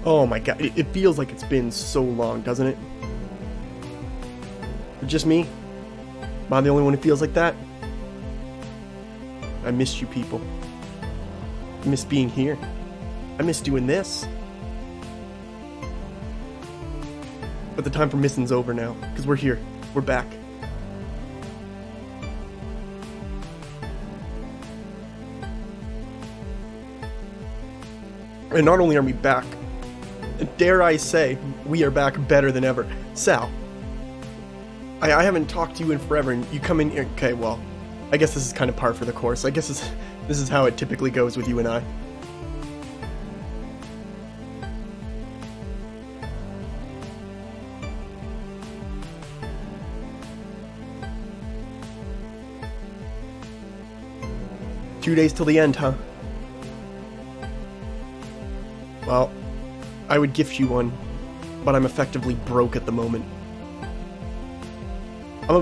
Oh my god, it feels like it's been so long, doesn't it? Just me? Am I the only one who feels like that? I missed you people. I missed being here. I missed doing this. But the time for missing's over now, because we're here. We're back. And not only are we back, dare I say, we are back better than ever. Sal, I haven't talked to you in forever, and you come in here. Okay, well, I guess this is kind of par for the course. I guess this is how it typically goes with you and I. Two days till the end, huh? Well, I would gift you one, but I'm effectively broke at the moment. I'm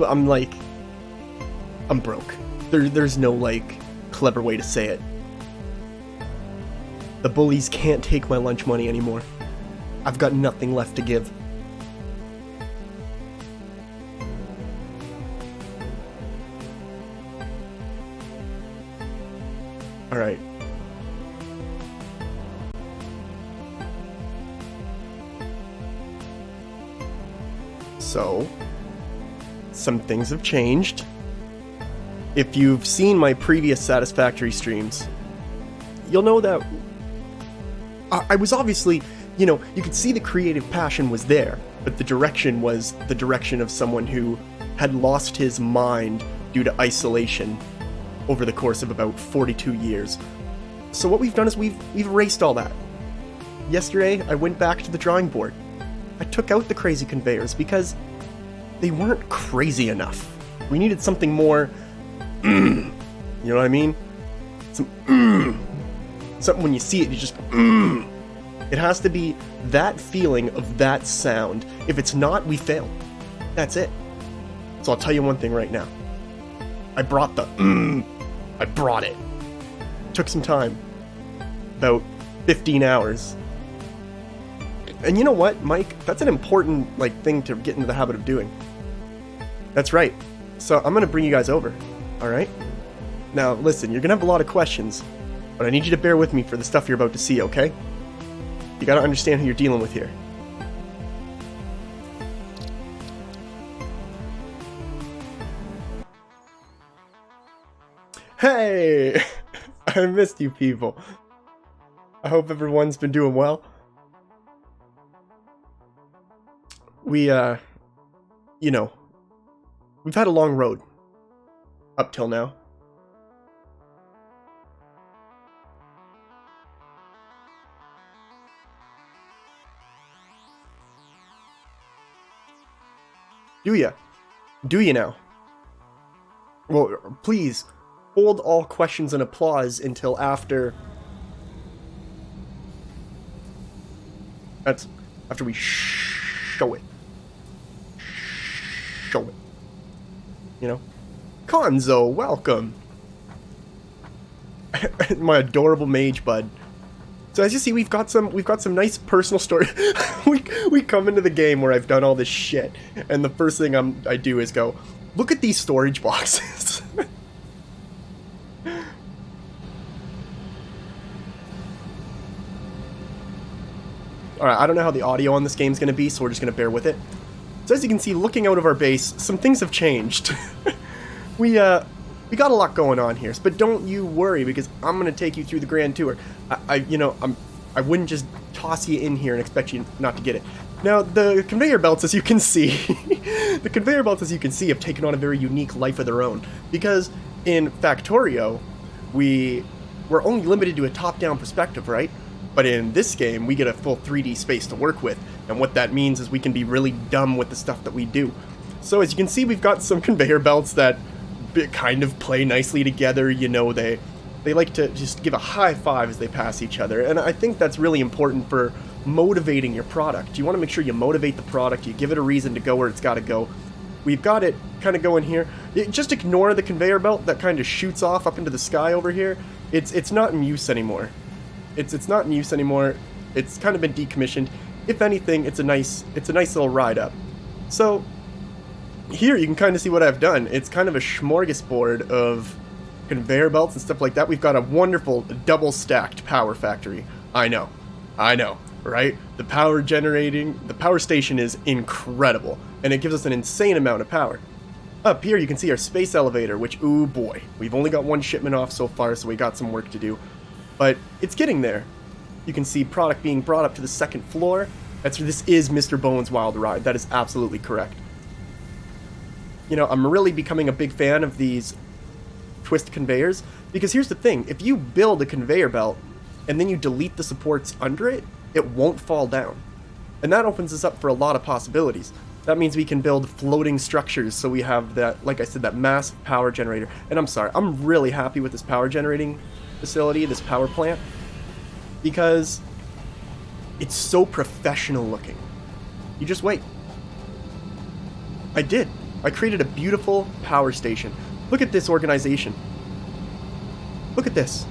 broke. There's no, like, clever way to say it. The bullies can't take my lunch money anymore. I've got nothing left to give. Alright. So, some things have changed. If you've seen my previous Satisfactory streams, you'll know that I was obviously, you know, you could see the creative passion was there, but the direction was the direction of someone who had lost his mind due to isolation over the course of about 42 years. So what we've done is we've erased all that. Yesterday, I went back to the drawing board. I took out the crazy conveyors because they weren't crazy enough. We needed something more, you know what I mean? Something when you see it, you just, It has to be that feeling of that sound. If it's not, we fail. That's it. So I'll tell you one thing right now. I brought the, I brought it. Took some time. About 15 hours. And you know what, Mike? That's an important, thing to get into the habit of doing. That's right. So I'm gonna bring you guys over, alright? Now, listen, you're gonna have a lot of questions, but I need you to bear with me for the stuff you're about to see, okay? You gotta understand who you're dealing with here. Hey! I missed you people. I hope everyone's been doing well. We, you know, we've had a long road up till now. Do ya? Do you now? Well, please, hold all questions and applause until after... That's after we show it. Show it. You know? Konzo, welcome! My adorable mage bud. So as you see, we've got some nice personal story. we come into the game where I've done all this shit, and the first thing I do is go, look at these storage boxes. Alright, I don't know how the audio on this game is going to be, so we're just going to bear with it. So as you can see, looking out of our base, some things have changed. We got a lot going on here, but don't you worry, because I'm going to take you through the grand tour. I wouldn't just toss you in here and expect you not to get it. Now, the conveyor belts, as you can see, have taken on a very unique life of their own. Because in Factorio, we're only limited to a top-down perspective, right? But in this game, we get a full 3D space to work with. And what that means is we can be really dumb with the stuff that we do. So as you can see, we've got some conveyor belts that kind of play nicely together. You know, they like to just give a high five as they pass each other. And I think that's really important for motivating your product. You want to make sure you motivate the product, you give it a reason to go where it's got to go. We've got it kind of going here. Just ignore the conveyor belt that kind of shoots off up into the sky over here. It's not in use anymore. It's not in use anymore. It's kind of been decommissioned. If anything, it's a nice little ride up. So here you can kind of see what I've done. It's kind of a smorgasbord of conveyor belts and stuff like that. We've got a wonderful double stacked power factory. I know, right? The power station is incredible, and it gives us an insane amount of power. Up here you can see our space elevator, which, ooh boy, we've only got one shipment off so far, so we got some work to do. But it's getting there. You can see product being brought up to the second floor. This is Mr. Bones' Wild Ride. That is absolutely correct. You know, I'm really becoming a big fan of these twist conveyors, because here's the thing. If you build a conveyor belt and then you delete the supports under it, it won't fall down. And that opens us up for a lot of possibilities. That means we can build floating structures, so we have that, like I said, that massive power generator. And I'm sorry, I'm really happy with this power generating facility, this power plant, because it's so professional looking. You just wait. I did. I created a beautiful power station. Look at this organization. Look at this.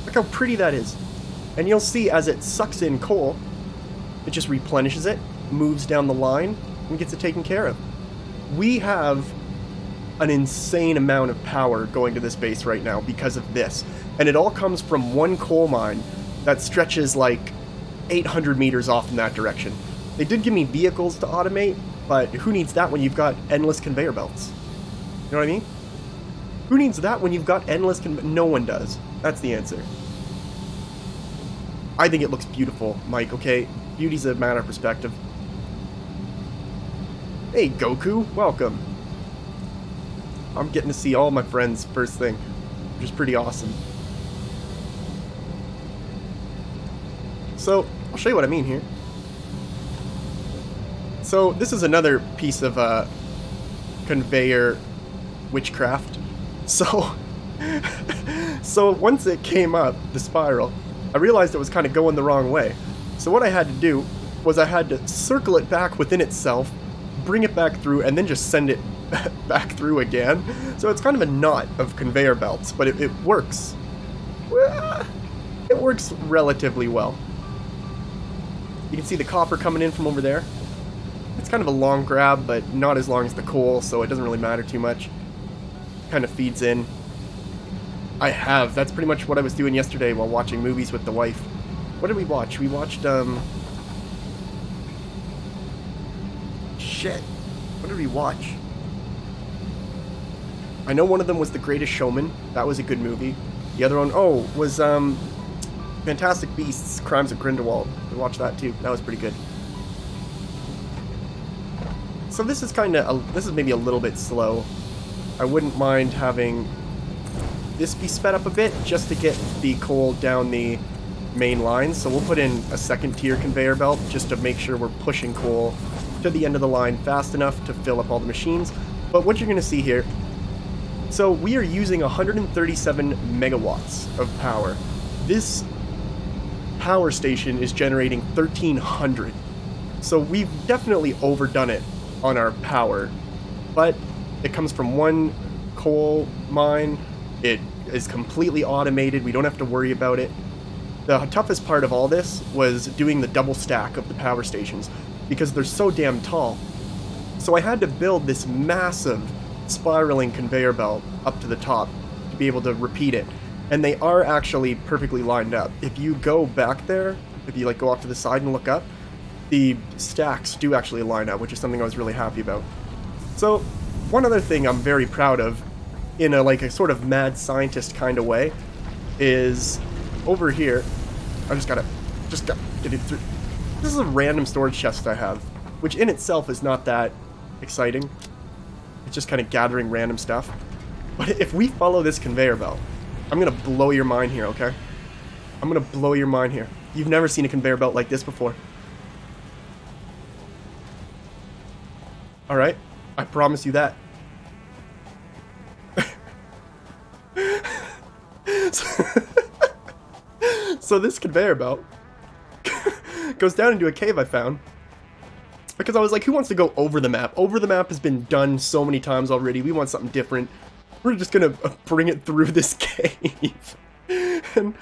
Look how pretty that is. And you'll see as it sucks in coal, it just replenishes it, moves down the line, and gets it taken care of. We have an insane amount of power going to this base right now because of this. And it all comes from one coal mine that stretches like 800 meters off in that direction. They did give me vehicles to automate, but who needs that when you've got endless conveyor belts? You know what I mean? Who needs that when you've got endless no one does. That's the answer. I think it looks beautiful, Mike, okay? Beauty's a matter of perspective. Hey, Goku, welcome. I'm getting to see all my friends first thing, which is pretty awesome. So, I'll show you what I mean here. So, this is another piece of conveyor witchcraft. So, once it came up, the spiral, I realized it was kind of going the wrong way. So what I had to do was I had to circle it back within itself, bring it back through, and then just send it back through again. So it's kind of a knot of conveyor belts, but it works. It works relatively well. You can see the copper coming in from over there. It's kind of a long grab, but not as long as the coal, so it doesn't really matter too much. Kind of feeds in. That's pretty much what I was doing yesterday while watching movies with the wife. What did we watch? We watched, shit. What did we watch? I know one of them was The Greatest Showman. That was a good movie. The other one, was, Fantastic Beasts, Crimes of Grindelwald. We watched that too. That was pretty good. So this is this is maybe a little bit slow. I wouldn't mind having this be sped up a bit just to get the coal down the main line. So we'll put in a second tier conveyor belt just to make sure we're pushing coal to the end of the line fast enough to fill up all the machines. But what you're going to see here, so we are using 137 megawatts of power. This power station is generating 1,300. So we've definitely overdone it on our power, but it comes from one coal mine. It is completely automated. We don't have to worry about it. The toughest part of all this was doing the double stack of the power stations because they're so damn tall. So I had to build this massive spiraling conveyor belt up to the top to be able to repeat it. And they are actually perfectly lined up. If you go back there, if you go off to the side and look up, the stacks do actually line up, which is something I was really happy about. So one other thing I'm very proud of, in a sort of mad scientist kind of way, is over here. I just gotta get it through. This is a random storage chest I have, which in itself is not that exciting. It's just kind of gathering random stuff. But if we follow this conveyor belt, I'm gonna blow your mind here, okay? I'm gonna blow your mind here. You've never seen a conveyor belt like this before. Alright, I promise you that. So this conveyor belt goes down into a cave I found. Because I was like, who wants to go over the map? Over the map has been done so many times already. We want something different. We're just gonna bring it through this cave. And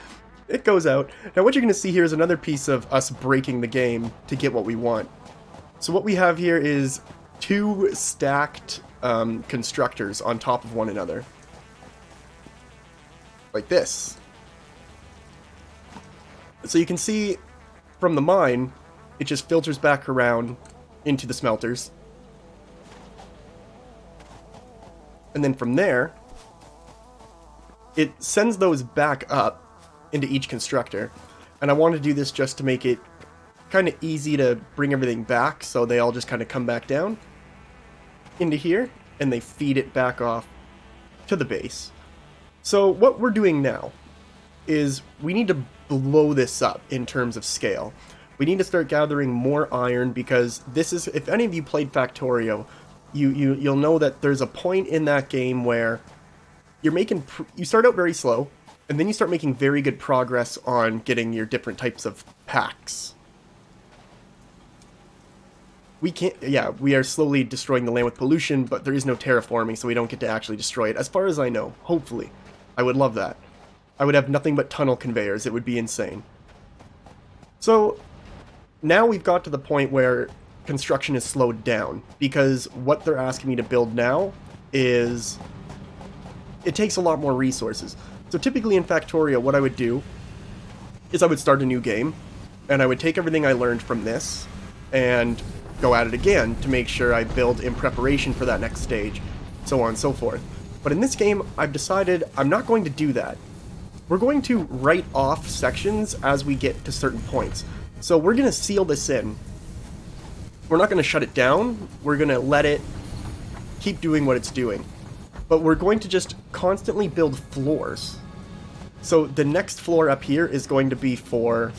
it goes out. Now what you're going to see here is another piece of us breaking the game to get what we want. So what we have here is two stacked constructors on top of one another. Like this. So you can see from the mine, it just filters back around into the smelters. And then from there, it sends those back up into each constructor. And I want to do this just to make it kind of easy to bring everything back, so they all just kind of come back down into here, and they feed it back off to the base. So what we're doing now is we need to blow this up in terms of scale. We need to start gathering more iron, because this is, if any of you played Factorio, you'll know that there's a point in that game where you're making, you start out very slow, and then you start making very good progress on getting your different types of packs. We can't, yeah, we are slowly destroying the land with pollution, but there is no terraforming, so we don't get to actually destroy it, as far as I know, hopefully. I would love that. I would have nothing but tunnel conveyors, it would be insane. So, now we've got to the point where construction is slowed down, because what they're asking me to build now is, it takes a lot more resources. So typically in Factorio, what I would do is I would start a new game, and I would take everything I learned from this, and go at it again to make sure I build in preparation for that next stage, so on and so forth. But in this game, I've decided I'm not going to do that. We're going to write off sections as we get to certain points. So we're going to seal this in. We're not going to shut it down. We're going to let it keep doing what it's doing. But we're going to just constantly build floors. So the next floor up here is going to be for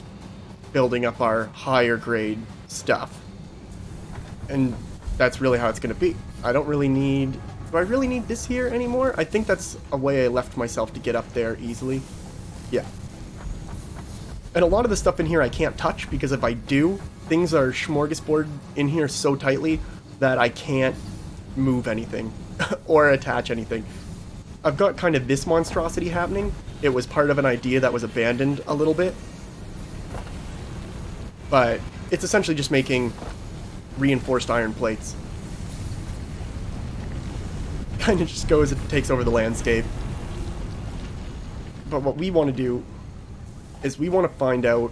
building up our higher grade stuff. And that's really how it's going to be. I don't really need... Do I really need this here anymore? I think that's a way I left myself to get up there easily. Yeah. And a lot of the stuff in here I can't touch, because if I do, things are smorgasbord in here so tightly that I can't move anything or attach anything. I've got kind of this monstrosity happening. It was part of an idea that was abandoned a little bit. But it's essentially just making reinforced iron plates. Kind of just goes and takes over the landscape. But what we want to do is we want to find out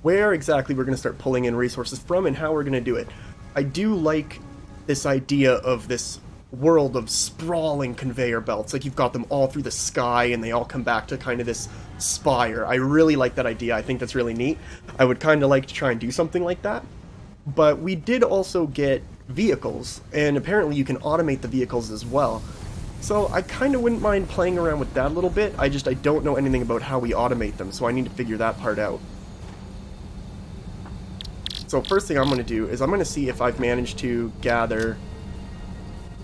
where exactly we're going to start pulling in resources from and how we're going to do it. I do like this idea of this world of sprawling conveyor belts, like you've got them all through the sky and they all come back to kind of this spire. I really like that idea. I think that's really neat. I would kind of like to try and do something like that. But we did also get vehicles, and apparently you can automate the vehicles as well. So I kind of wouldn't mind playing around with that a little bit. I don't know anything about how we automate them, so I need to figure that part out. So first thing I'm going to do is I'm going to see if I've managed to gather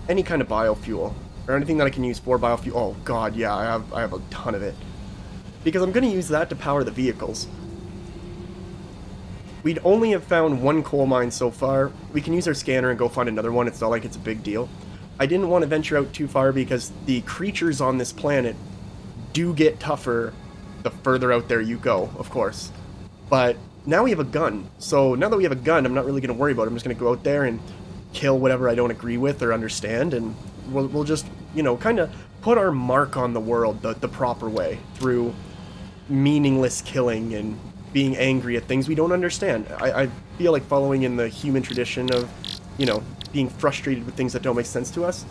any kind of biofuel, or anything that I can use for biofuel. Oh god, yeah, I have a ton of it. Because I'm going to use that to power the vehicles. We'd only have found one coal mine so far. We can use our scanner and go find another one. It's not like it's a big deal. I didn't want to venture out too far because the creatures on this planet do get tougher the further out there you go, of course. But now we have a gun. So now that we have a gun, I'm not really going to worry about it. I'm just going to go out there and kill whatever I don't agree with or understand, and we'll just, you know, kind of put our mark on the world the proper way through meaningless killing and being angry at things we don't understand. I feel like following in the human tradition of, you know, being frustrated with things that don't make sense to us.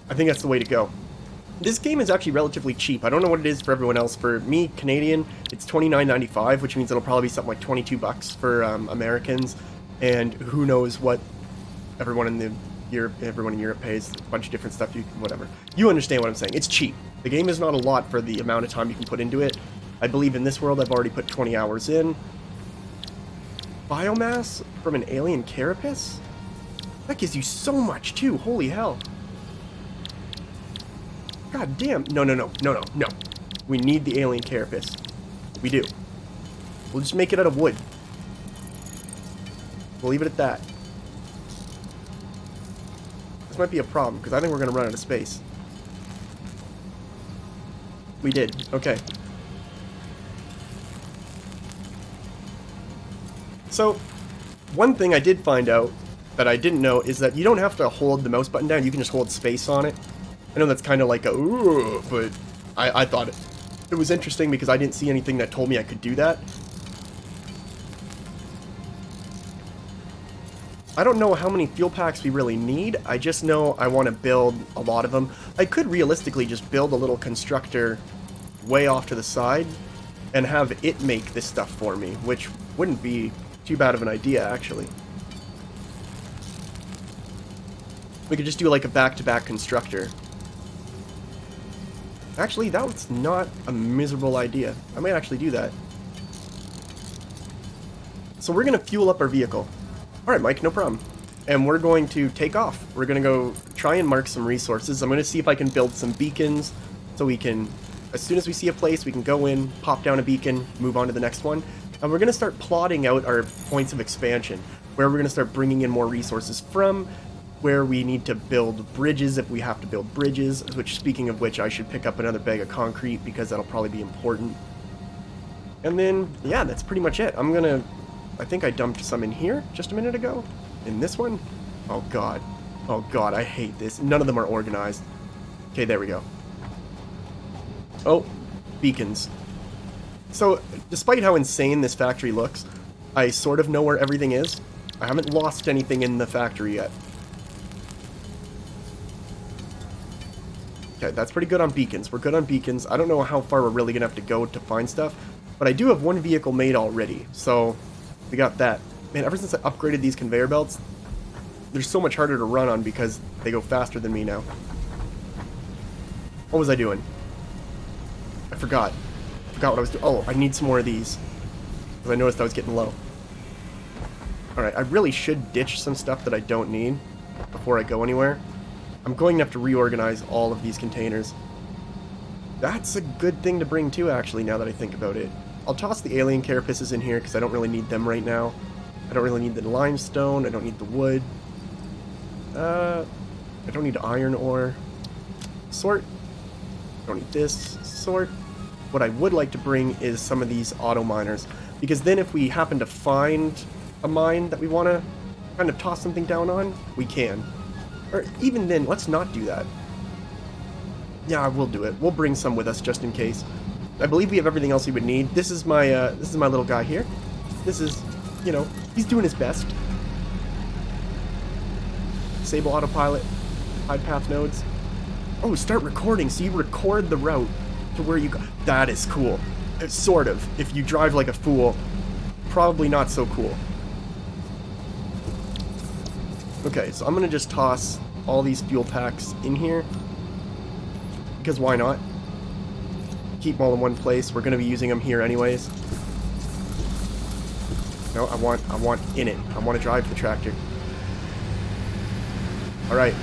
I think that's the way to go. This game is actually relatively cheap. I don't know what it is for everyone else. For me, Canadian, it's $29.95, which means it'll probably be something like $22 for Americans, and who knows what everyone in Europe pays. A bunch of different stuff. Whatever. You understand what I'm saying. It's cheap. The game is not a lot for the amount of time you can put into it. I believe in this world I've already put 20 hours in. Biomass from an alien carapace? That gives you so much too. Holy hell. God damn. No. We need the alien carapace. We do. We'll just make it out of wood. We'll leave it at that. This might be a problem, because I think we're going to run out of space. We did. Okay. So, one thing I did find out that I didn't know is that you don't have to hold the mouse button down, you can just hold space on it. I know that's kind of like a ooh, but I thought it was interesting because I didn't see anything that told me I could do that. I don't know how many fuel packs we really need, I just know I want to build a lot of them. I could realistically just build a little constructor way off to the side and have it make this stuff for me, which wouldn't be too bad of an idea, actually. We could just do like a back-to-back constructor. Actually, that was not a miserable idea. I might actually do that. So we're going to fuel up our vehicle. Alright, Mike, no problem. And we're going to take off. We're going to go try and mark some resources. I'm going to see if I can build some beacons so we can, as soon as we see a place, we can go in, pop down a beacon, move on to the next one. And we're going to start plotting out our points of expansion, where we're going to start bringing in more resources from, where we need to build bridges if we have to build bridges, which, speaking of which, I should pick up another bag of concrete because that'll probably be important. And then, yeah, that's pretty much it. I think I dumped some in here just a minute ago. In this one? Oh god. Oh god, I hate this. None of them are organized. Okay, there we go. Oh, beacons. So, despite how insane this factory looks, I sort of know where everything is. I haven't lost anything in the factory yet. Okay, that's pretty good on beacons. We're good on beacons. I don't know how far we're really going to have to go to find stuff, but I do have one vehicle made already, so we got that. Man, ever since I upgraded these conveyor belts, they're so much harder to run on because they go faster than me now. What was I doing? I forgot. I forgot what I was doing. Oh, I need some more of these, because I noticed I was getting low. Alright, I really should ditch some stuff that I don't need before I go anywhere. I'm going to have to reorganize all of these containers. That's a good thing to bring too, actually, now that I think about it. I'll toss the alien carapaces in here because I don't really need them right now. I don't really need the limestone. I don't need the wood. I don't need iron ore. Sort. I don't need this. Sort. What I would like to bring is some of these auto miners, because then if we happen to find a mine that we want to kind of toss something down on, we can. Or even then, let's not do that. Yeah, we'll do it. We'll bring some with us just in case. I believe we have everything else we would need. This is my little guy here. This is, you know, he's doing his best. Disable autopilot. Hide path nodes. Oh, start recording. So you record the route to where you go. That is cool. It's sort of. If you drive like a fool, probably not so cool. Okay, so I'm going to just toss all these fuel packs in here, because why not? Keep them all in one place. We're going to be using them here anyways. No, I want in it. I want to drive the tractor. Alright,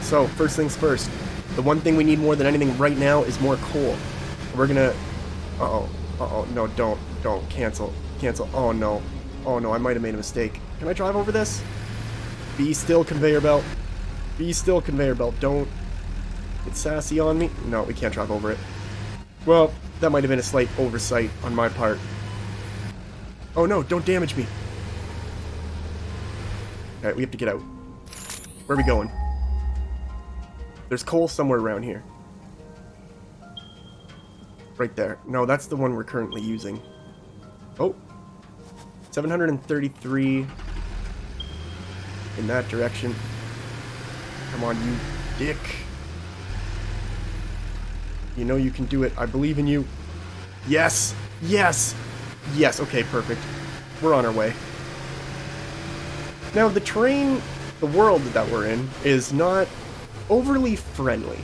so first things first. The one thing we need more than anything right now is more coal. We're going to... Uh-oh, no, don't, cancel, oh no, I might have made a mistake. Can I drive over this? Be still, conveyor belt. Be still, conveyor belt. Don't get sassy on me. No, we can't drive over it. Well, that might have been a slight oversight on my part. Oh no, don't damage me. Alright, we have to get out. Where are we going? There's coal somewhere around here. Right there. No, that's the one we're currently using. Oh. 733... in that direction. Come on, you dick. You know you can do it. I believe in you. Yes! Yes! Yes, okay, perfect. We're on our way. Now, the terrain, the world that we're in, is not overly friendly.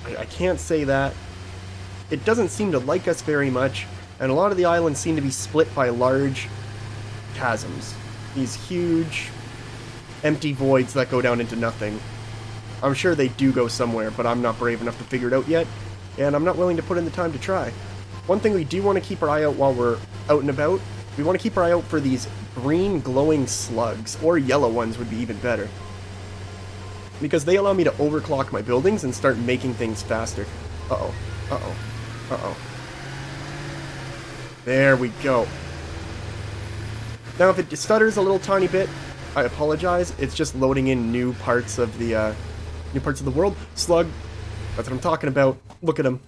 I can't say that. It doesn't seem to like us very much, and a lot of the islands seem to be split by large chasms. These huge empty voids that go down into nothing. I'm sure they do go somewhere, but I'm not brave enough to figure it out yet, and I'm not willing to put in the time to try. One thing we do want to keep our eye out while we're out and about, we want to keep our eye out for these green glowing slugs, or yellow ones would be even better. Because they allow me to overclock my buildings and start making things faster. Uh-oh, uh-oh, uh-oh. There we go. Now, if it stutters a little tiny bit, I apologize. It's just loading in new parts of the world. Slug, that's what I'm talking about. Look at him.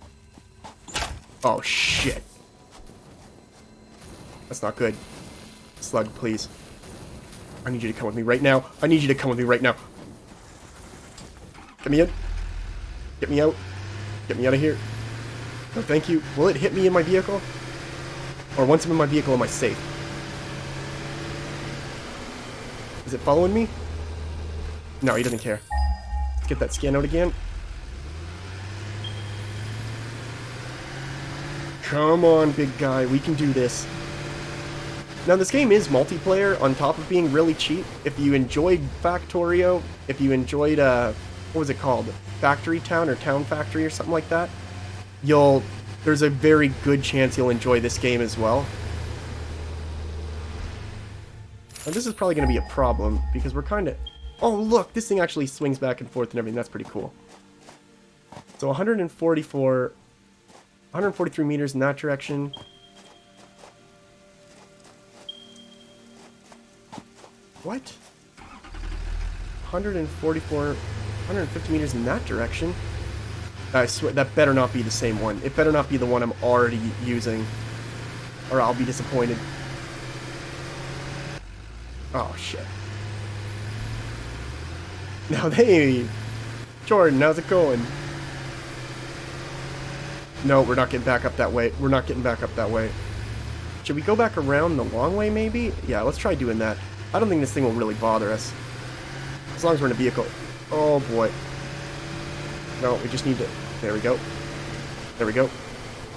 Oh, shit. That's not good. Slug, please. I need you to come with me right now. I need you to come with me right now. Get me in. Get me out. Get me out of here. No, thank you. Will it hit me in my vehicle? Or once I'm in my vehicle, am I safe? Is it following me? No, he doesn't care. Let's get that scan out again. Come on, big guy. We can do this. Now, this game is multiplayer on top of being really cheap. If you enjoyed Factorio, if you enjoyed, what was it called? Factory Town or Town Factory or something like that, there's a very good chance you'll enjoy this game as well. Now, this is probably going to be a problem because we're kind of... Oh, look, this thing actually swings back and forth and everything. That's pretty cool. So 143 meters in that direction. What? 150 meters in that direction? I swear, that better not be the same one. It better not be the one I'm already using, or I'll be disappointed. Oh, shit. Now, hey, Jordan, how's it going? No, we're not getting back up that way. We're not getting back up that way. Should we go back around the long way, maybe? Yeah, let's try doing that. I don't think this thing will really bother us. As long as we're in a vehicle. Oh, boy. No, we just need to... There we go. There we go.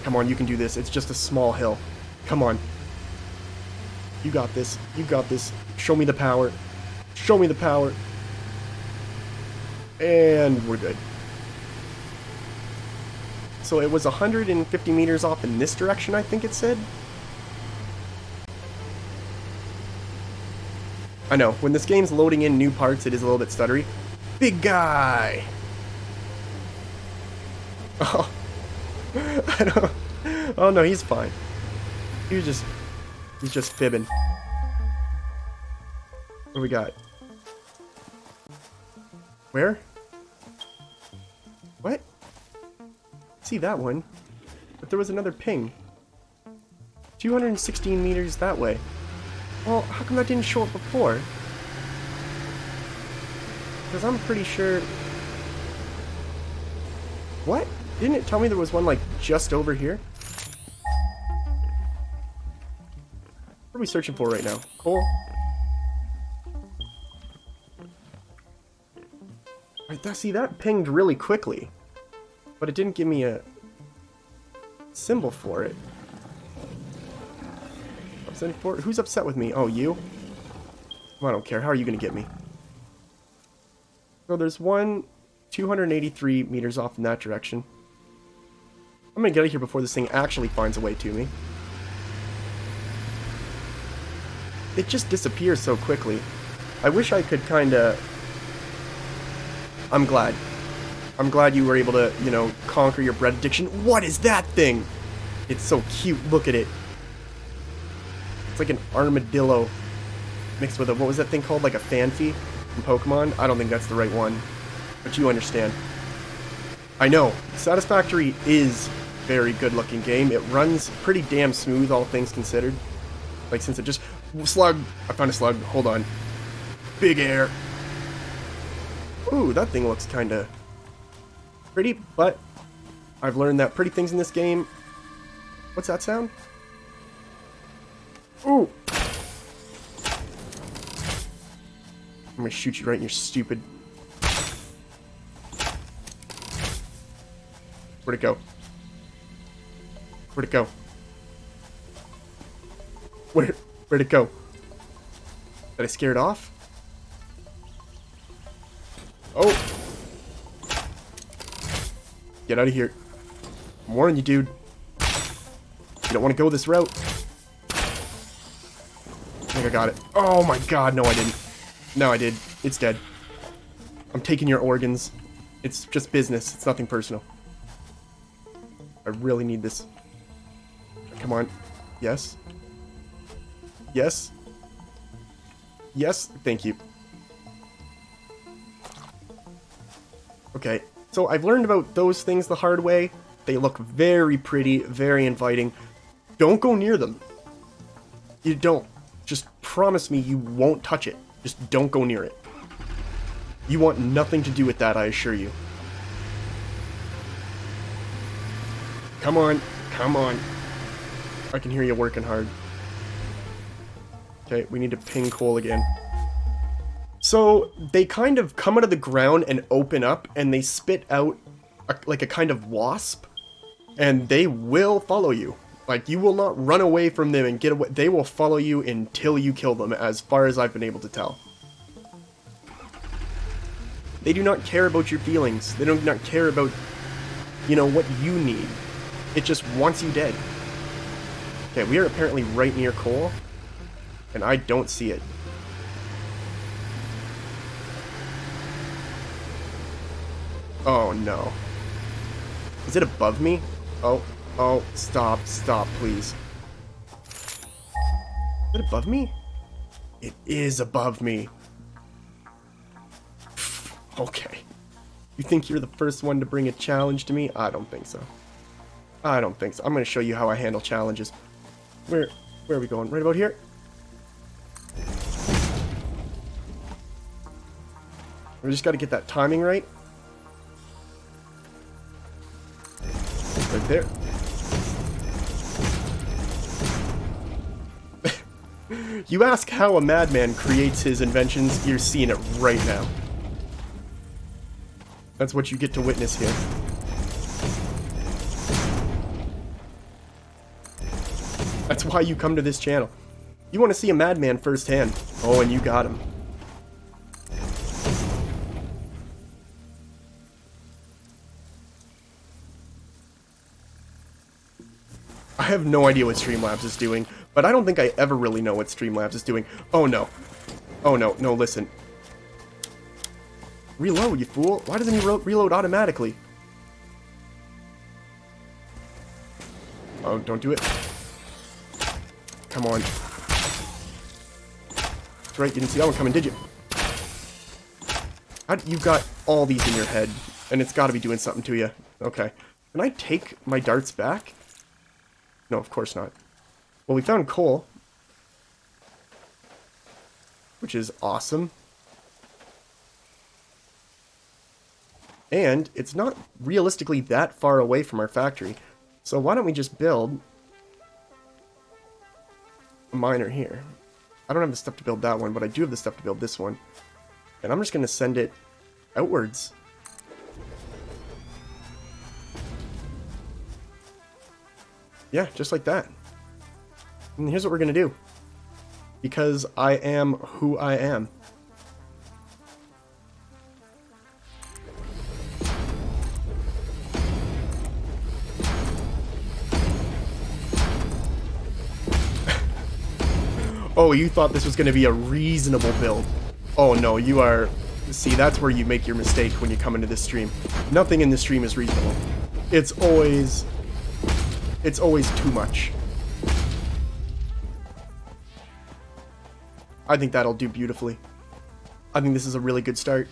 Come on, you can do this. It's just a small hill. Come on. You got this. You got this. Show me the power. Show me the power. And we're good. So it was 150 meters off in this direction, I think it said. I know, when this game's loading in new parts, it is a little bit stuttery. Big guy! Oh. I don't... Oh no, he's fine. He's just fibbing. What do we got? Where? What? See that one, but there was another ping. 216 meters that way. Well, how come that didn't show up before? Because I'm pretty sure... What? Didn't it tell me there was one, like, just over here? What are we searching for right now? Coal? Right, see, that pinged really quickly. But it didn't give me a symbol for it. Who's upset with me? Oh, you? Well, I don't care. How are you going to get me? So there's one 283 meters off in that direction. I'm going to get out of here before this thing actually finds a way to me. It just disappears so quickly. I wish I could kind of... I'm glad. I'm glad you were able to, you know, conquer your bread addiction. What is that thing? It's so cute. Look at it. It's like an armadillo mixed with a, what was that thing called? Like a Fanfi from Pokemon? I don't think that's the right one, but you understand. I know. Satisfactory is a very good looking game. It runs pretty damn smooth, all things considered. Like, since it just... Slug! I found a slug. Hold on. Big air. Ooh, that thing looks kinda pretty, but I've learned that pretty things in this game... What's that sound? Ooh! I'm gonna shoot you right in your stupid... Where'd it go? Where'd it go? Where'd it go? Did I scare it off? Oh! Get out of here. I'm warning you, dude. You don't want to go this route. I think I got it. Oh my god, no I didn't. No I did. It's dead. I'm taking your organs. It's just business. It's nothing personal. I really need this. Come on. Yes. Yes. Yes, thank you. Okay, so I've learned about those things the hard way. They look very pretty, very inviting. Don't go near them. You don't. Just promise me you won't touch it. Just don't go near it. You want nothing to do with that, I assure you. Come on, come on. I can hear you working hard. Okay, we need to ping coal again. So, they kind of come out of the ground and open up, and they spit out like a kind of wasp, and they will follow you. Like, you will not run away from them and get away. They will follow you until you kill them, as far as I've been able to tell. They do not care about your feelings. They do not care about, you know, what you need. It just wants you dead. Okay, we are apparently right near coal, and I don't see it. Oh no. Is it above me? Oh, stop, please. Is it above me? It is above me. Okay. You think you're the first one to bring a challenge to me? I don't think so. I don't think so. I'm going to show you how I handle challenges. Where are we going? Right about here? We just got to get that timing right. Right there. You ask how a madman creates his inventions, you're seeing it right now. That's what you get to witness here. That's why you come to this channel. You want to see a madman firsthand. Oh, and you got him. I have no idea what Streamlabs is doing, but I don't think I ever really know what Streamlabs is doing. Oh no. Oh no, no, listen. Reload, you fool. Why doesn't he reload automatically? Oh, don't do it. Come on. That's right, you didn't see that one coming, did you? You got all these in your head, and it's got to be doing something to you. Okay. Can I take my darts back? No, of course not. Well, we found coal, which is awesome. And it's not realistically that far away from our factory. So why don't we just build a miner here? I don't have the stuff to build that one, but I do have the stuff to build this one. And I'm just going to send it outwards. Yeah, just like that. And here's what we're going to do. Because I am who I am. Oh, you thought this was going to be a reasonable build. Oh no, you are... See, that's where you make your mistake when you come into this stream. Nothing in this stream is reasonable. It's always too much. I think that'll do beautifully. I think this is a really good start.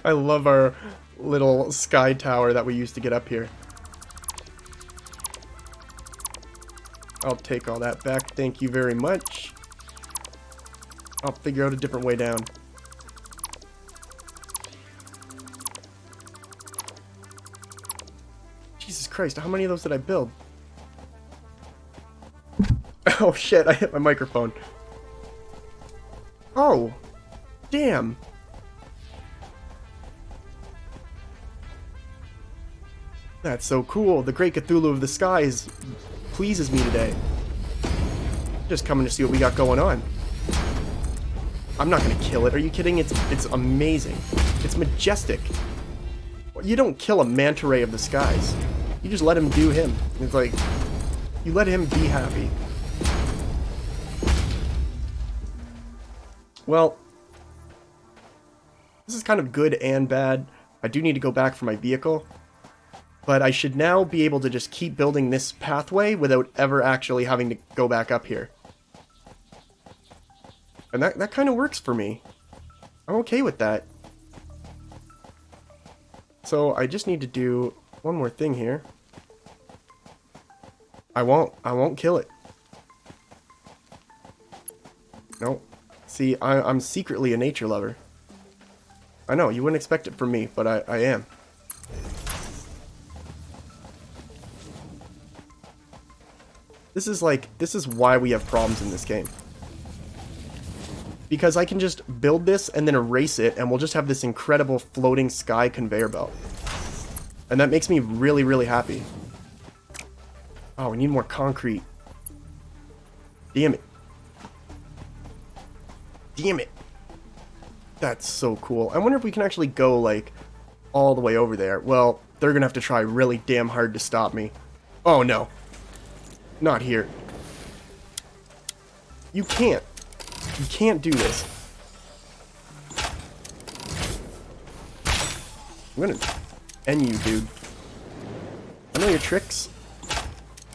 I love our little sky tower that we used to get up here. I'll take all that back. Thank you very much. I'll figure out a different way down. Jesus Christ, how many of those did I build? Oh shit, I hit my microphone. Oh, damn. That's so cool. The Great Cthulhu of the Skies pleases me today. Just coming to see what we got going on. I'm not gonna kill it. Are you kidding? It's amazing. It's majestic. You don't kill a manta ray of the skies. You just let him do him. It's like, you let him be happy. Well, this is kind of good and bad. I do need to go back for my vehicle. But I should now be able to just keep building this pathway without ever actually having to go back up here. And that kind of works for me. I'm okay with that. So I just need to do one more thing here. I won't kill it. Nope. See, I'm secretly a nature lover. I know, you wouldn't expect it from me, but I am. This is why we have problems in this game. Because I can just build this and then erase it, and we'll just have this incredible floating sky conveyor belt. And that makes me really, really happy. Oh, we need more concrete. Damn it. Damn it. That's so cool. I wonder if we can actually go, like, all the way over there. Well, they're gonna have to try really damn hard to stop me. Oh, no. Not here. You can't. You can't do this. I'm gonna end you, dude. I know your tricks.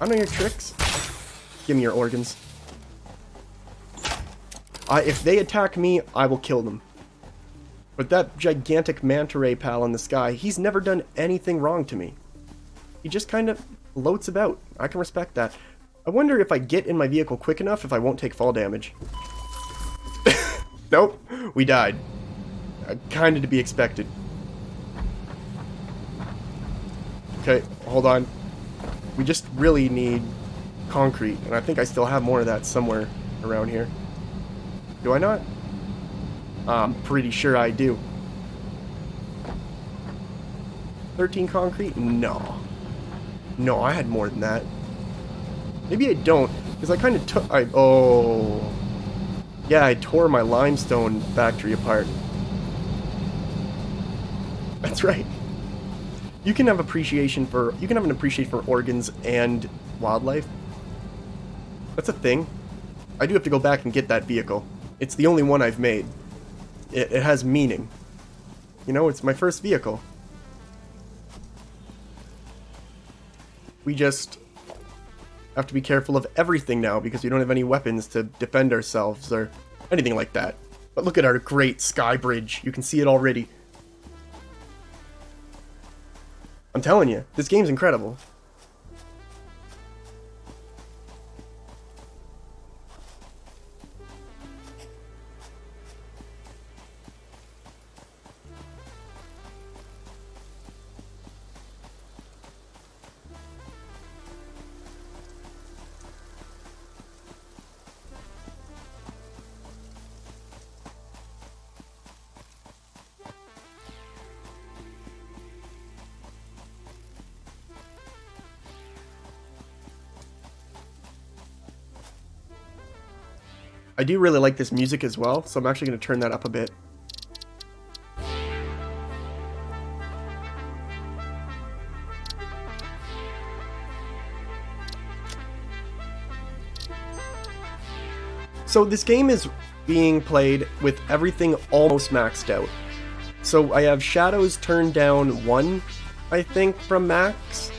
I know your tricks. Give me your organs. If they attack me, I will kill them. But that gigantic manta ray pal in the sky, he's never done anything wrong to me. He just kind of floats about. I can respect that. I wonder if I get in my vehicle quick enough if I won't take fall damage. Nope, we died. Kind of to be expected. Okay, hold on. We just really need concrete, and I think I still have more of that somewhere around here. Do I not? I'm pretty sure I do. 13 concrete? No. No, I had more than that. Maybe I don't, because I kind of took... Oh... Yeah, I tore my limestone factory apart. That's right. You can have appreciation for... You can have an appreciation for organs and wildlife. That's a thing. I do have to go back and get that vehicle. It's the only one I've made. It has meaning. You know, it's my first vehicle. We just have to be careful of everything now because we don't have any weapons to defend ourselves or anything like that. But look at our great sky bridge. You can see it already. I'm telling you, this game's incredible. I do really like this music as well, so I'm actually going to turn that up a bit. So this game is being played with everything almost maxed out. So I have shadows turned down 1, I think, from max.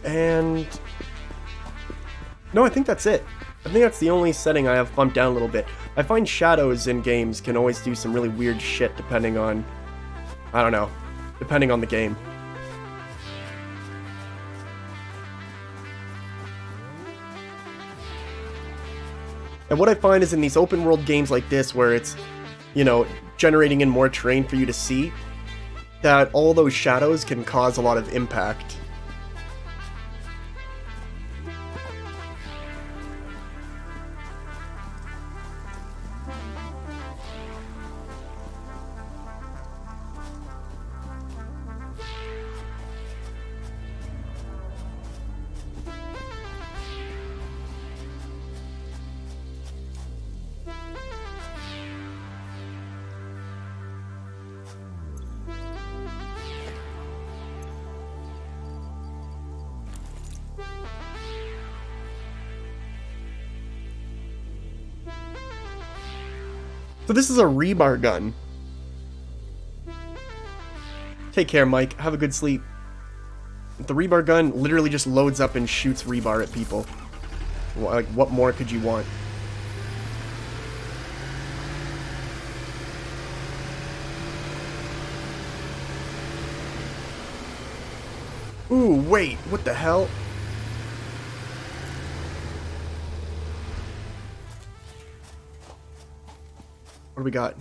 And... no, I think that's it. I think that's the only setting I have bumped down a little bit. I find shadows in games can always do some really weird shit depending on... I don't know. Depending on the game. And what I find is in these open world games like this where it's, you know, generating in more terrain for you to see, that all those shadows can cause a lot of impact. So this is a rebar gun. Take care, Mike. Have a good sleep. The rebar gun literally just loads up and shoots rebar at people. Like, what more could you want? Ooh, wait, what the hell? What do we got?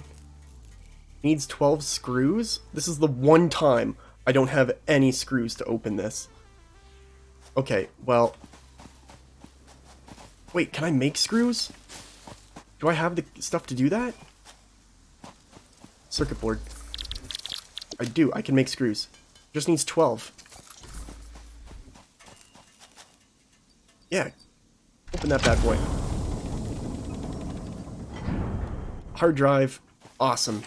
Needs 12 screws? This is the one time I don't have any screws to open this. Okay, well... Wait, can I make screws? Do I have the stuff to do that? Circuit board. I do, I can make screws. Just needs 12. Yeah. Open that bad boy. Hard drive. Awesome.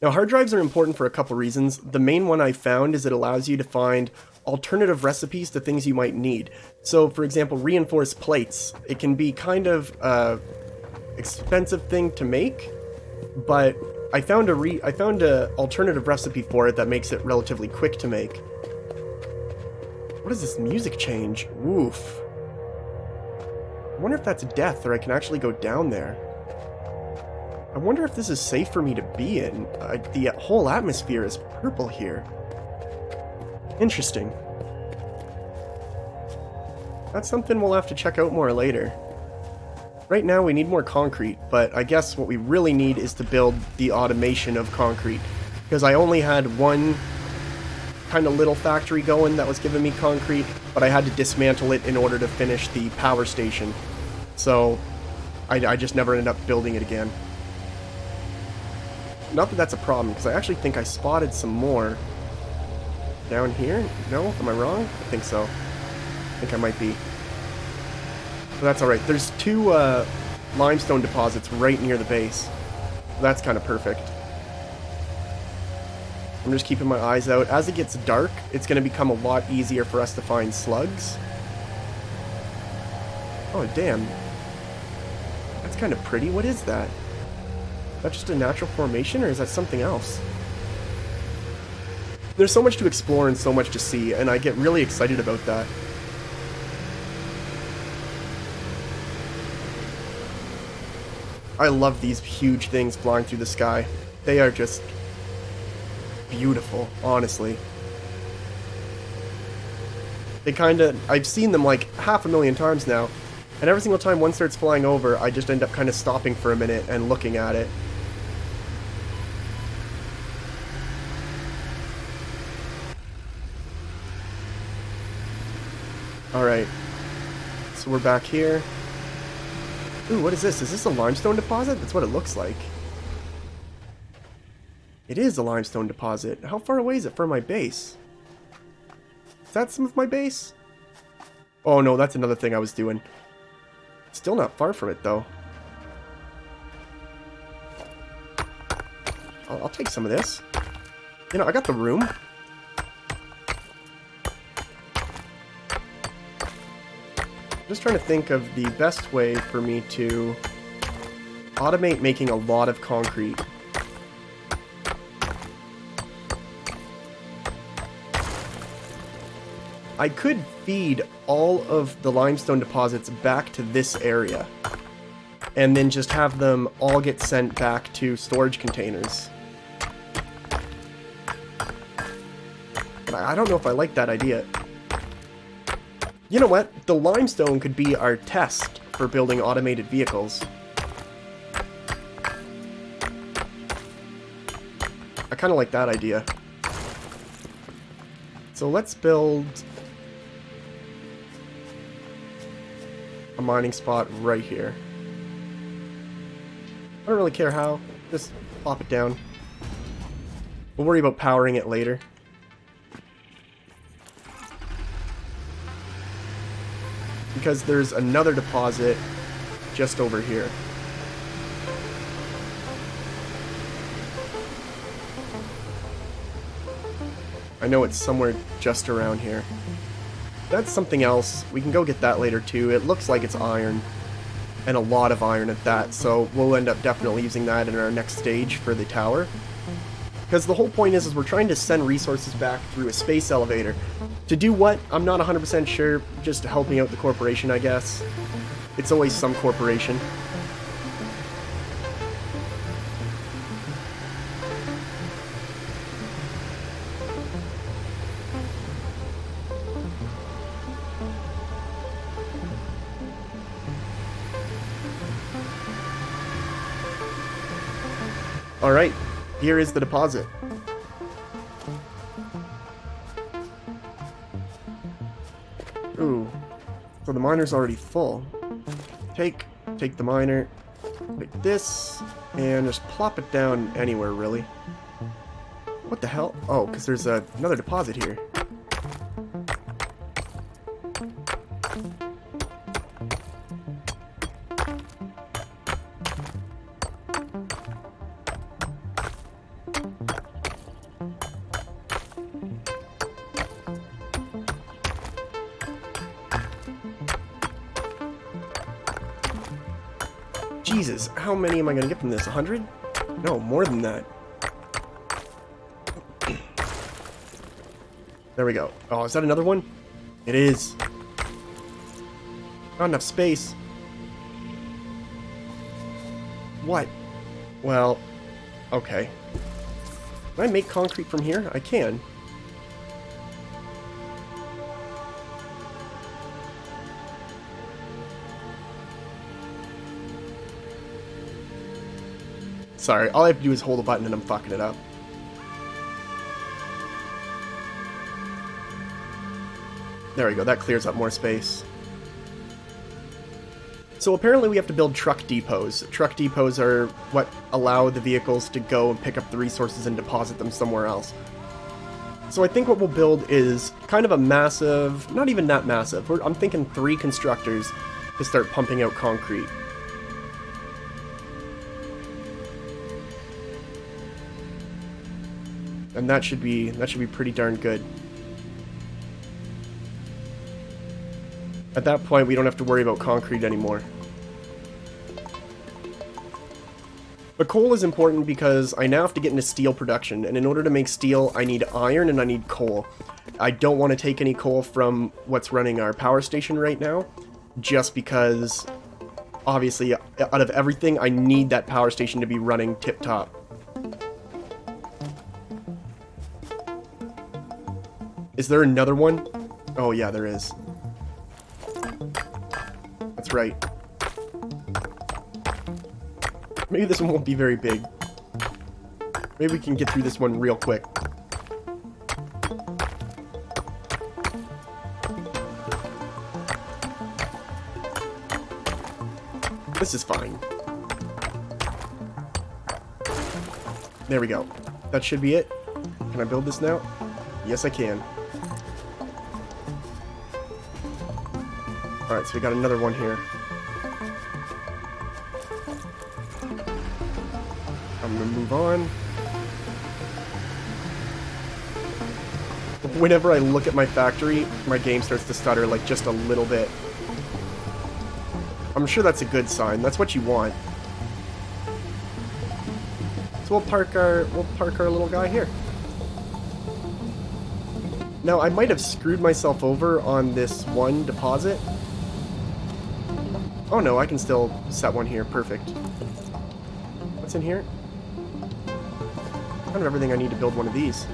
Now, hard drives are important for a couple reasons. The main one I found is it allows you to find alternative recipes to things you might need. So, for example, reinforced plates. It can be kind of expensive thing to make, but I found a alternative recipe for it that makes it relatively quick to make. What is this music change? Woof. I wonder if that's death, or I can actually go down there. I wonder if this is safe for me to be in. The whole atmosphere is purple here. Interesting. That's something we'll have to check out more later. Right now we need more concrete, but I guess what we really need is to build the automation of concrete. Because I only had one kind of little factory going that was giving me concrete, but I had to dismantle it in order to finish the power station. So I just never ended up building it again. Not that that's a problem, because I actually think I spotted some more down here. No? Am I wrong? I think so. I think I might be. But that's alright. There's two limestone deposits right near the base. That's kind of perfect. I'm just keeping my eyes out. As it gets dark, it's going to become a lot easier for us to find slugs. Oh, damn. That's kind of pretty. What is that? Is that just a natural formation, or is that something else? There's so much to explore and so much to see, and I get really excited about that. I love these huge things flying through the sky. They are just beautiful, honestly. They I've seen them like 500,000 times now, and every single time one starts flying over, I just end up kind of stopping for a minute and looking at it. Alright, so we're back here. Ooh, what is this? Is this a limestone deposit? That's what it looks like. It is a limestone deposit. How far away is it from my base? Is that some of my base? Oh no, that's another thing I was doing. Still not far from it though. I'll take some of this. You know, I got the room. Just trying to think of the best way for me to automate making a lot of concrete. I could feed all of the limestone deposits back to this area, and then just have them all get sent back to storage containers. But I don't know if I like that idea. You know what? The limestone could be our test for building automated vehicles. I kind of like that idea. So let's build a mining spot right here. I don't really care how. Just plop it down. We'll worry about powering it later. Because there's another deposit just over here. I know it's somewhere just around here. That's something else. We can go get that later too. It looks like it's iron. And a lot of iron at that. So we'll end up definitely using that in our next stage for the tower. Because the whole point is we're trying to send resources back through a space elevator. To do what? I'm not 100% sure. Just helping out the corporation, I guess. It's always some corporation. Alright, here is the deposit. Ooh, so the miner's already full. Take the miner, like this, and just plop it down anywhere, really. What the hell? Oh, because there's another deposit here. Jesus, how many am I going to get from this? 100? No, more than that. There we go. Oh, is that another one? It is. Not enough space. What? Well, okay. Can I make concrete from here? I can. Sorry, all I have to do is hold a button and I'm fucking it up. There we go, that clears up more space. So apparently we have to build truck depots. Truck depots are what allow the vehicles to go and pick up the resources and deposit them somewhere else. So I think what we'll build is kind of a massive, not even that massive, I'm thinking 3 constructors to start pumping out concrete. And that should be pretty darn good. At that point, we don't have to worry about concrete anymore. But coal is important because I now have to get into steel production, and in order to make steel, I need iron and I need coal. I don't want to take any coal from what's running our power station right now, just because, obviously, out of everything, I need that power station to be running tip-top. Is there another one? Oh yeah, there is. That's right. Maybe this one won't be very big. Maybe we can get through this one real quick. This is fine. There we go. That should be it. Can I build this now? Yes, I can. Alright, so we got another one here. I'm gonna move on. Whenever I look at my factory, my game starts to stutter like just a little bit. I'm sure that's a good sign. That's what you want. So we'll park our little guy here. Now, I might have screwed myself over on this one deposit. Oh no, I can still set one here. Perfect. What's in here? Kind of everything I need to build one of these.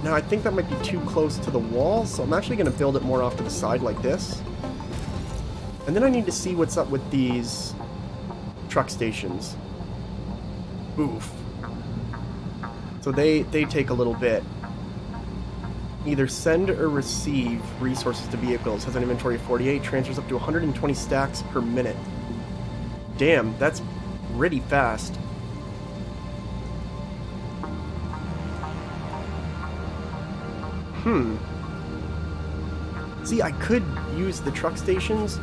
Now, I think that might be too close to the wall, so I'm actually going to build it more off to the side like this. And then I need to see what's up with these truck stations. Oof. So they take a little bit. Either send or receive resources to vehicles. Has an inventory of 48. Transfers up to 120 stacks per minute. Damn, that's pretty fast. See, I could use the truck stations.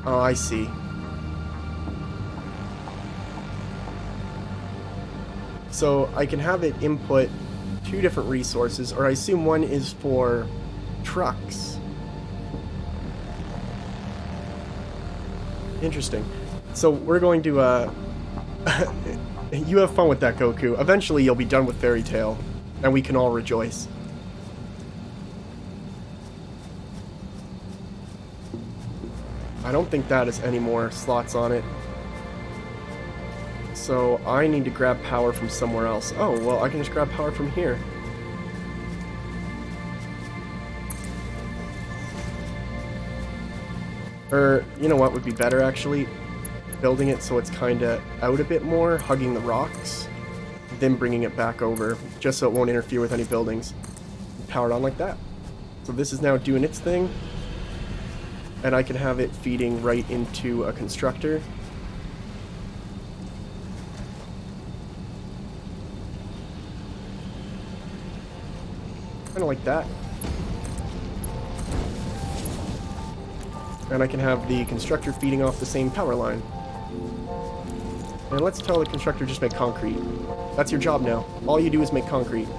Oh, I see. So I can have it input 2 different resources, or I assume one is for trucks. Interesting. So we're going to You have fun with that, Goku. Eventually you'll be done with Fairy Tail, and we can all rejoice. I don't think that has any more slots on it. So I need to grab power from somewhere else. Oh, well, I can just grab power from here. Or, you know what would be better, actually? Building it so it's kind of out a bit more, hugging the rocks, then bringing it back over, just so it won't interfere with any buildings. Power it on like that. So this is now doing its thing, and I can have it feeding right into a constructor. Kind of like that. And I can have the constructor feeding off the same power line. And let's tell the constructor just make concrete. That's your job now. All you do is make concrete.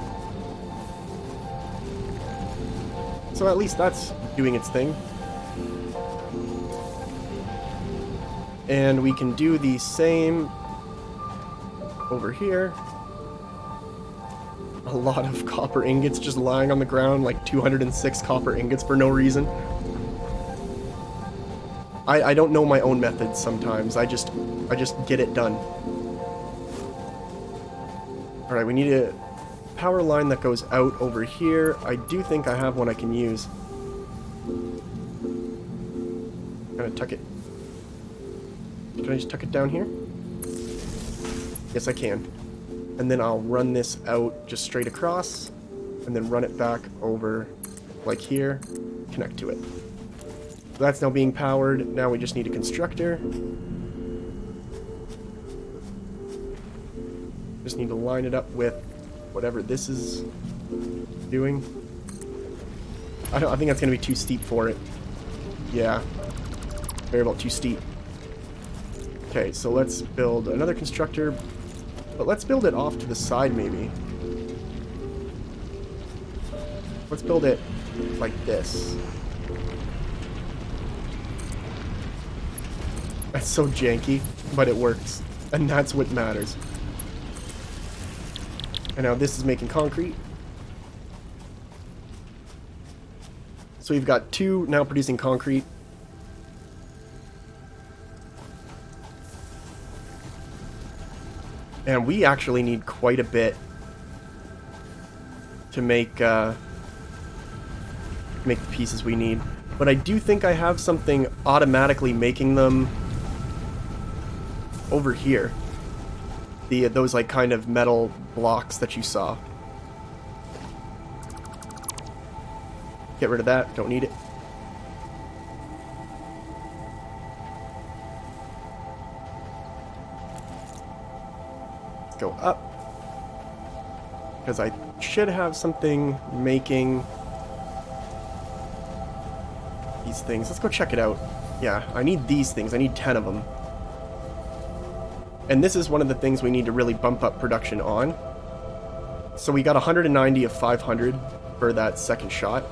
So at least that's doing its thing. And we can do the same over here. A lot of copper ingots just lying on the ground, like 206 copper ingots for no reason. I don't know my own methods sometimes. I just get it done. Alright, we need a power line that goes out over here. I do think I have one I can use. I'm gonna tuck it. Can I just tuck it down here? Yes, I can. And then I'll run this out just straight across, and then run it back over like here, connect to it. So that's now being powered. Now we just need a constructor. Just need to line it up with whatever this is doing. I think that's going to be too steep for it. Yeah. Very about too steep. Okay, so let's build another constructor. But let's build it off to the side, maybe. Let's build it like this. That's so janky, but it works. And that's what matters. And now this is making concrete. So we've got two now producing concrete. And we actually need quite a bit to make the pieces we need. But I do think I have something automatically making them over here. Those like kind of metal blocks that you saw. Get rid of that, don't need it. Let's go up. Because I should have something making these things. Let's go check it out. Yeah, I need these things. I need 10 of them. And this is one of the things we need to really bump up production on. So we got 190 of 500 for that second shot.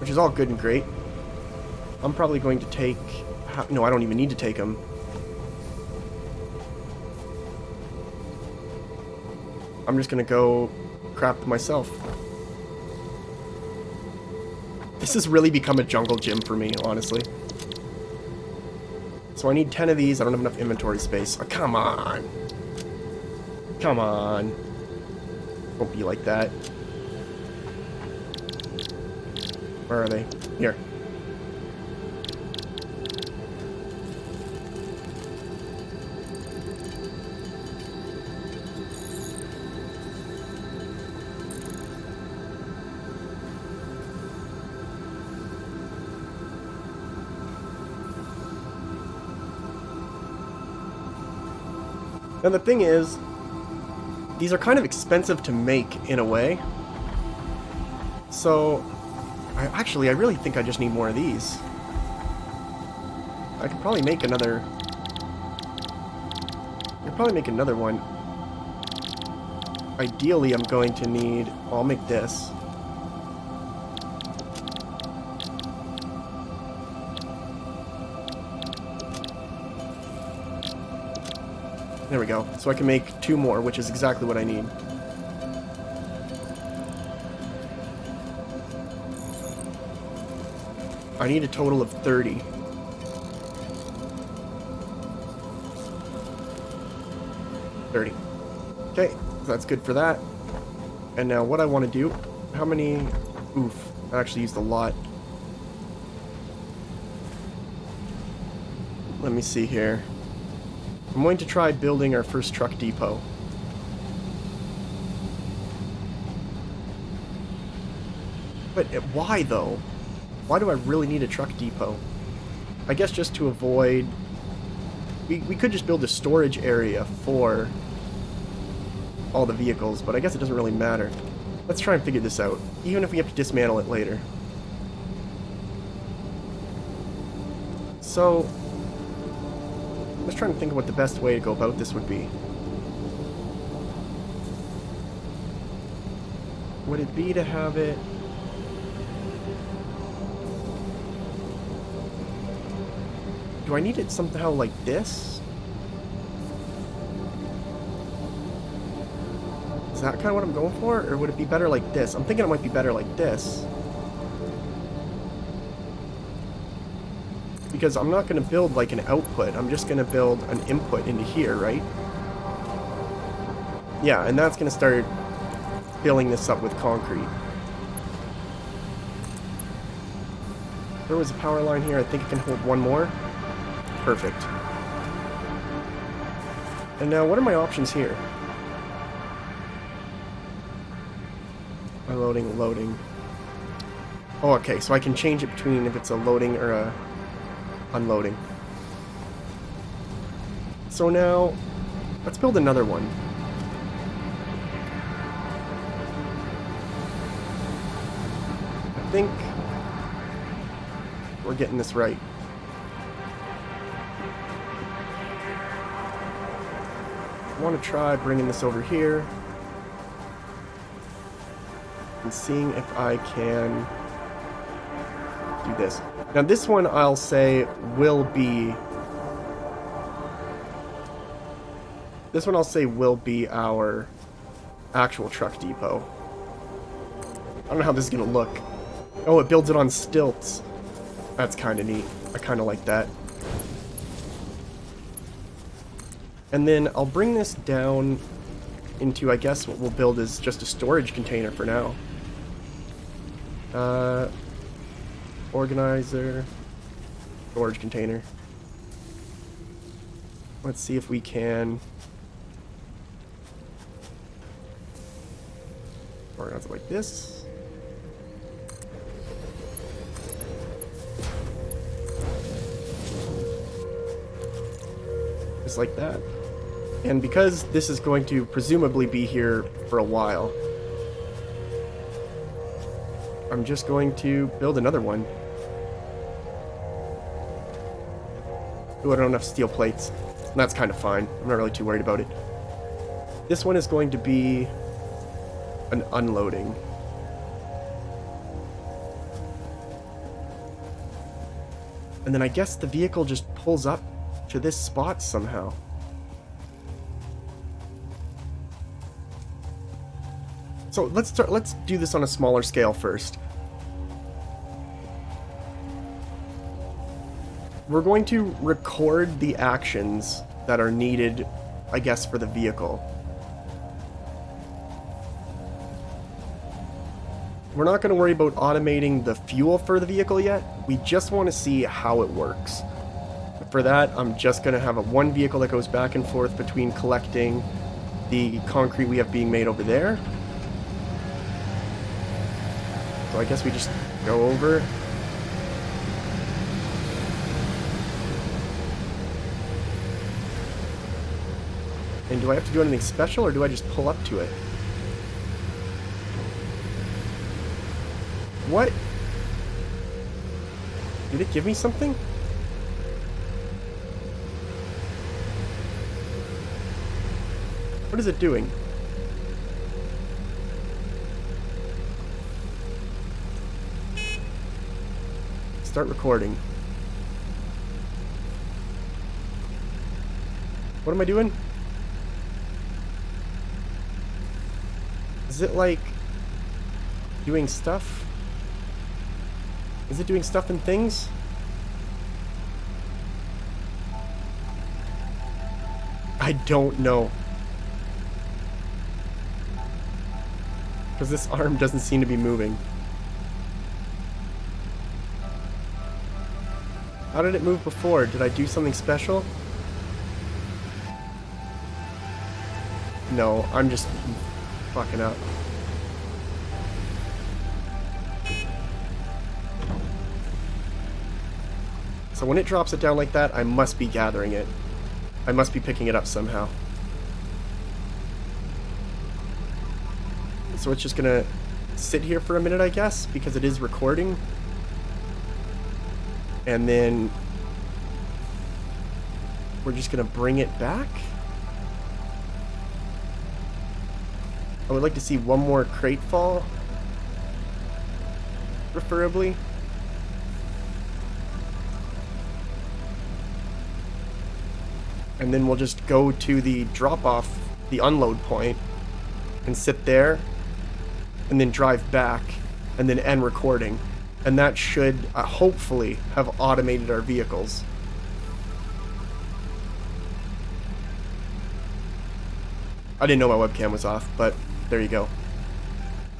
Which is all good and great. I'm probably going to take... No, I don't even need to take them. I'm just going to go craft myself. This has really become a jungle gym for me, honestly. So I need 10 of these. I don't have enough inventory space. Oh, come on. Come on. Won't be like that. Where are they? Here. Now the thing is, these are kind of expensive to make in a way. So, I really think I just need more of these. I could probably make another... I could probably make another one. Ideally, I'm going to need... Well, I'll make this. There we go. So I can make 2 more, which is exactly what I need. I need a total of 30. Okay, that's good for that. And now what I want to do, how many... Oof, I actually used a lot. Let me see here. I'm going to try building our first truck depot. But why though? Why do I really need a truck depot? I guess just to avoid... We could just build a storage area for all the vehicles, but I guess it doesn't really matter. Let's try and figure this out, even if we have to dismantle it later. So, I'm just trying to think of what the best way to go about this would be. Would it be to have it... Do I need it somehow like this? Is that kind of what I'm going for? Or would it be better like this? I'm thinking it might be better like this. Because I'm not going to build like an output. I'm just going to build an input into here, right? Yeah, and that's going to start filling this up with concrete. There was a power line here. I think it can hold 1 more. Perfect. And now, what are my options here? Loading, loading. Oh, okay, so I can change it between if it's a loading or a unloading. So now, let's build another one. I think we're getting this right. I want to try bringing this over here and seeing if I can do this. Now this one I'll say will be... This one I'll say will be our actual truck depot. I don't know how this is going to look. Oh, it builds it on stilts. That's kind of neat. I kind of like that. And then I'll bring this down into, I guess, what we'll build is just a storage container for now. Organizer. Storage container. Let's see if we can... Organize it like this. Just like that. And because this is going to presumably be here for a while, I'm just going to build another one. Ooh, I don't have enough steel plates. And that's kind of fine. I'm not really too worried about it. This one is going to be an unloading. And then I guess the vehicle just pulls up to this spot somehow. So let's do this on a smaller scale first. We're going to record the actions that are needed, I guess, for the vehicle. We're not going to worry about automating the fuel for the vehicle yet. We just want to see how it works. For that, I'm just going to have one vehicle that goes back and forth between collecting the concrete we have being made over there. So I guess we just go over. And do I have to do anything special, or do I just pull up to it? What? Did it give me something? What is it doing? Start recording. What am I doing? Is it like doing stuff? Is it doing stuff and things? I don't know. Because this arm doesn't seem to be moving. How did it move before? Did I do something special? No, I'm just fucking up. So when it drops it down like that, I must be gathering it. I must be picking it up somehow. So it's just gonna sit here for a minute, I guess, because it is recording. And then we're just gonna bring it back. I would like to see one more crate fall, preferably. And then we'll just go to the drop-off, the unload point, and sit there, and then drive back, and then end recording. And that should, hopefully, have automated our vehicles. I didn't know my webcam was off, but there you go.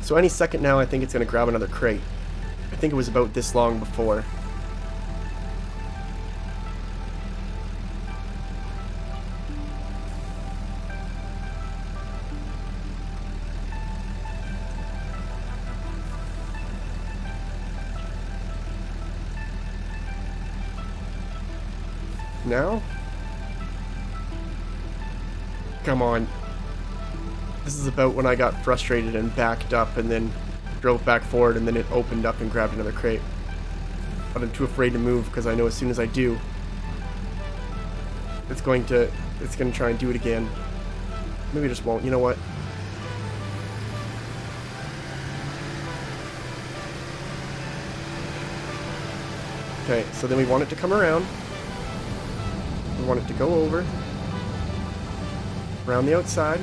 So any second now, I think it's going to grab another crate. I think it was about this long before. Now? Come on. This is about when I got frustrated and backed up and then drove back forward and then it opened up and grabbed another crate. But I'm too afraid to move because I know as soon as I do, it's going to try and do it again. Maybe it just won't. You know what? Okay, so then we want it to come around. We want it to go over, around the outside.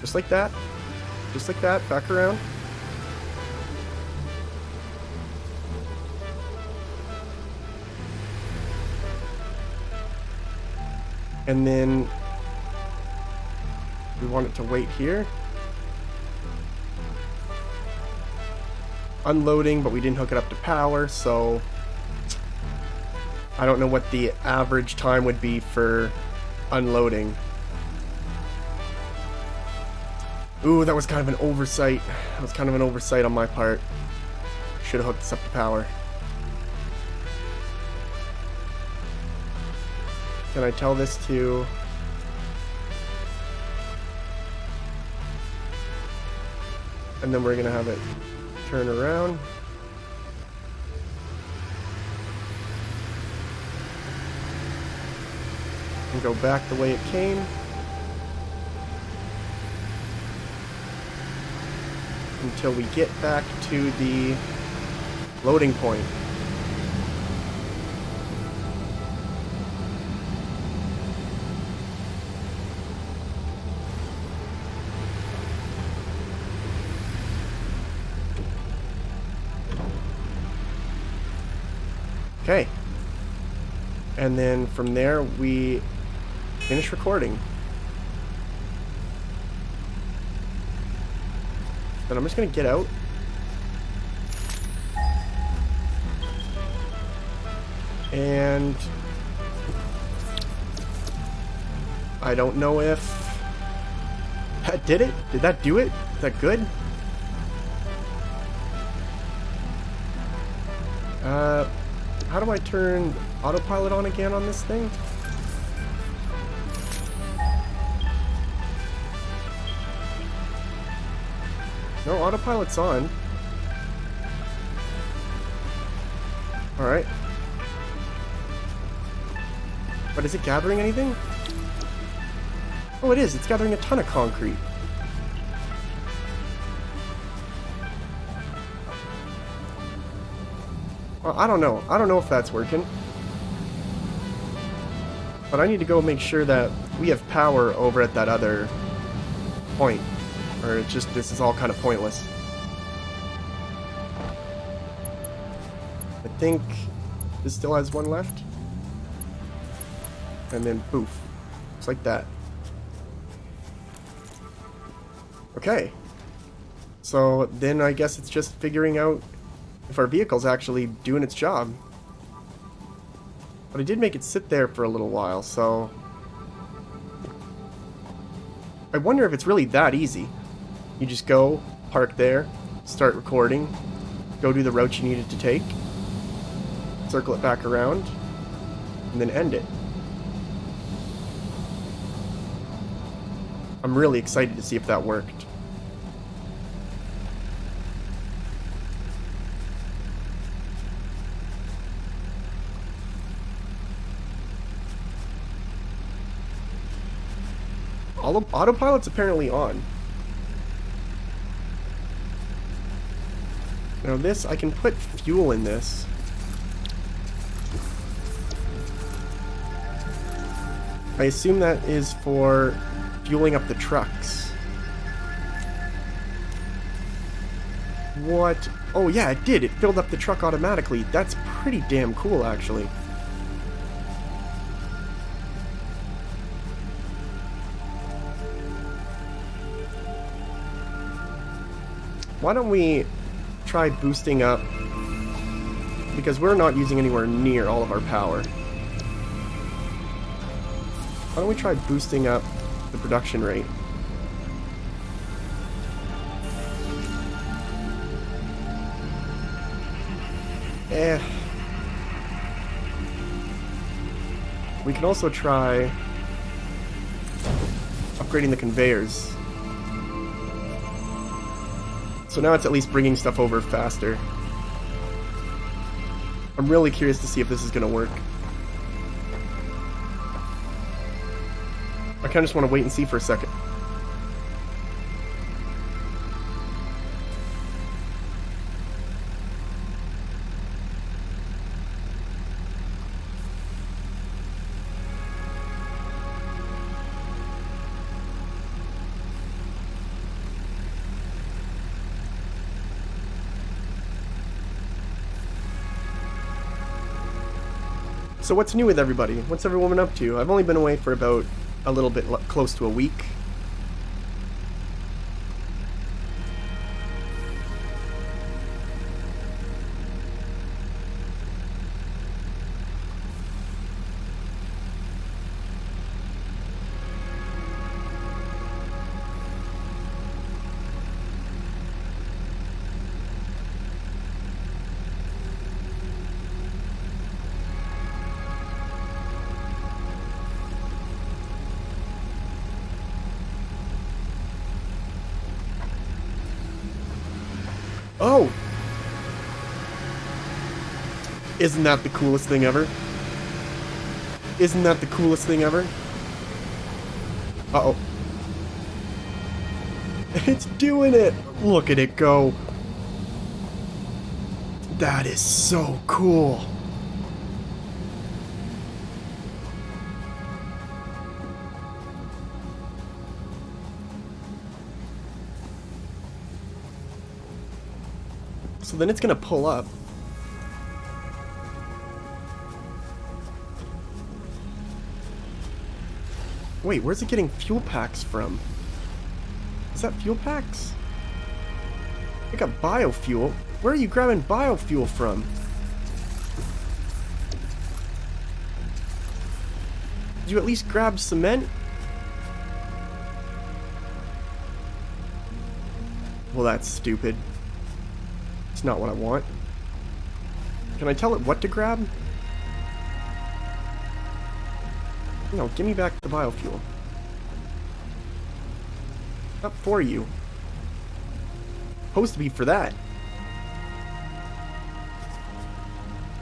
Just like that. Just like that, back around. And then we want it to wait here. Unloading, but we didn't hook it up to power, so I don't know what the average time would be for unloading. Ooh, that was kind of an oversight. That was kind of an oversight on my part. Should have hooked this up to power. Can I tell this to... And then we're gonna have it turn around. And go back the way it came. Until we get back to the loading point. Okay. And then from there we finish recording. Then I'm just gonna get out. And I don't know if that did it. Did that do it? Is that good? How do I turn autopilot on again on this thing? No, autopilot's on. Alright. But is it gathering anything? Oh, it is. It's gathering a ton of concrete. Well, I don't know. I don't know if that's working. But I need to go make sure that we have power over at that other point. Or it's just, this is all kind of pointless. I think this still has one left. And then poof. Just like that. Okay. So then I guess it's just figuring out if our vehicle's actually doing its job. But I did make it sit there for a little while, so... I wonder if it's really that easy. You just go, park there, start recording, go do the route you needed to take, circle it back around, and then end it. I'm really excited to see if that worked. Autopilot's apparently on. Now this, I can put fuel in this. I assume that is for fueling up the trucks. What? Oh yeah, it did. It filled up the truck automatically. That's pretty damn cool, actually. Why don't we try boosting up, because we're not using anywhere near all of our power. Why don't we try boosting up the production rate? We can also try upgrading the conveyors. So now it's at least bringing stuff over faster. I'm really curious to see if this is going to work. I kind of just want to wait and see for a second. So what's new with everybody? What's everyone up to? I've only been away for about a little bit close to a week. Oh! Isn't that the coolest thing ever? Isn't that the coolest thing ever? Uh-oh. It's doing it! Look at it go. That is so cool. So then it's gonna pull up. Wait, where's it getting fuel packs from? Is that fuel packs? I got biofuel. Where are you grabbing biofuel from? Did you at least grab cement? Well, that's stupid. It's not what I want. Can I tell it what to grab? No, give me back the biofuel. Not for you. Supposed to be for that.